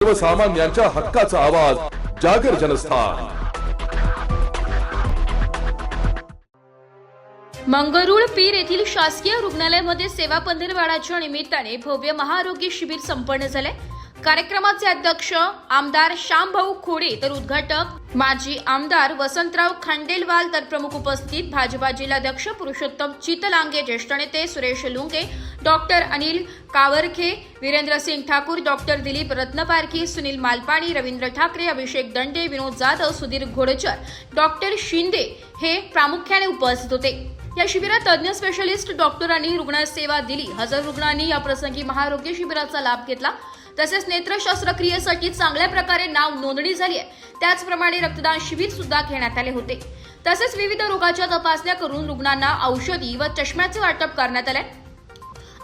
सर्वसामान्यांच्या हक्काचा आवाज जागर जनस्थान। मंगरुळ पीर येथील शासकीय रुग्णालयामध्ये सेवा पंधरवड्याच्या निमित्ताने भव्य महाआरोग्य शिबिर संपन्न झाले। कार्यक्रमाचे अध्यक्ष आमदार श्यामभाऊ खोडे तर उद्घाटक माजी आमदार वसंतराव खंडेलवाल तर प्रमुख उपस्थित भाजपा जिल्हाध्यक्ष पुरुषोत्तम चितलांगे, ज्येष्ठ नेते सुरेश लुंगे, डॉक्टर अनिल कावरखे, वीरेंद्र सिंग ठाकूर, डॉक्टर दिलीप रत्नपारखी, सुनील मालपाणी, रवींद्र ठाकरे, अभिषेक दंडे, विनोद जाधव, सुधीर घोडचर, डॉक्टर शिंदे हे प्रामुख्याने उपस्थित होते। या शिबिरात तज्ञ स्पेशलिस्ट डॉक्टरांनी रुग्णसेवा दिली। हजारो रुग्णांनी या प्रसंगी महाआरोग्य शिबिराचा लाभ घेतला। तसेच नेत्र शस्त्रक्रियेसाठी चांगल्या प्रकारे नाव नोंदणी झाली आहे। त्याचप्रमाणे रक्तदान शिबिर सुद्धा घेण्यात आले होते। तसेच विविध रोगाच्या तपासण्या करून रुग्णांना औषधी व चष्म्याचे वाटप करण्यात आले।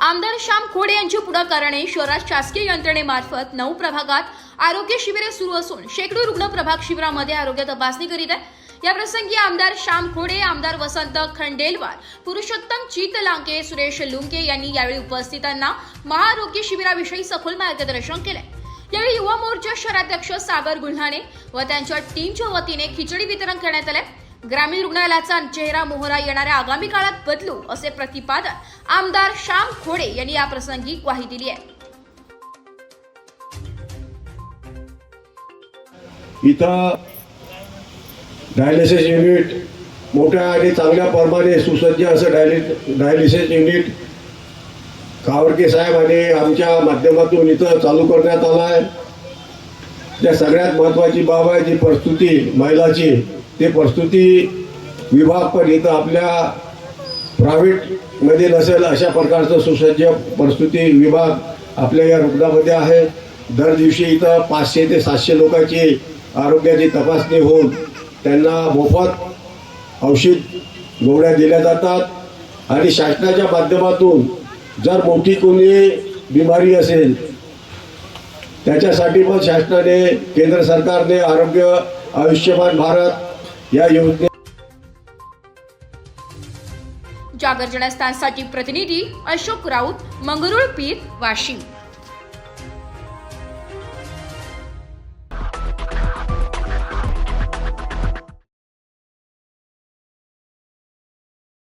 आमदार श्याम खोडे यांच्या पुढाकाराने शहरात शासकीय यंत्रणेमार्फत 9 प्रभागात आरोग्य शिबिरे सुरू असून शेकडो रुग्ण प्रभाग शिबिरामध्ये आरोग्य तपासणी करीत आहेत। या प्रसंगी आमदार श्याम खोडे, आमदार वसंत खंडेलवाल, पुरुषोत्तम चितलांगे, सुरेश लुंगे यांनी यावेळी उपस्थितांना महाआरोग्य शिबिराविषयी सखोल मार्गदर्शन केले। यावेळी युवा मोर्चा शहराध्यक्ष सागर गुल्हाणे व त्यांच्या टीमच्या वतीने खिचडी वितरण करण्यात आले। ग्रामीण रुग्णालयाचा चेहरा मोहरा येणाऱ्या आगामी काळात बदलू असे प्रतिपादन आमदार श्याम खोडे यांनी या प्रसंगी ग्वाही दिली आहे। इथं डायलिसिस युनिट मोठ्या आणि चांगल्या प्रमाणे सुसज्ज असं डायलिसिस युनिट कावरके साहेब आणि आमच्या माध्यमातून इथं चालू करण्यात आलं आहे। त्या सगळ्यात महत्त्वाची बाब आहे जी प्रस्तुती महिलाची, ते प्रस्तुती विभाग पण इथं आपल्या प्रायव्हेटमध्ये नसेल अशा प्रकारचं सुसज्ज प्रस्तुती विभाग आपल्या या रुग्णामध्ये आहे। दर दिवशी इथं 500 ते 700 लोकांची आरोग्याची तपासणी होऊन त्यांना मोफत औषध गोळ्या दिल्या जातात आणि शासनाच्या माध्यमातून जर मोठी कोणी बिमारी असेल त्याच्यासाठी पण शासनाने, केंद्र सरकारने आरोग्य आयुष्यमान भारत या योजने जागर जनस्थानसाठी प्रतिनिधी अशोक राऊत, मंगरुळ पीर, वाशिम।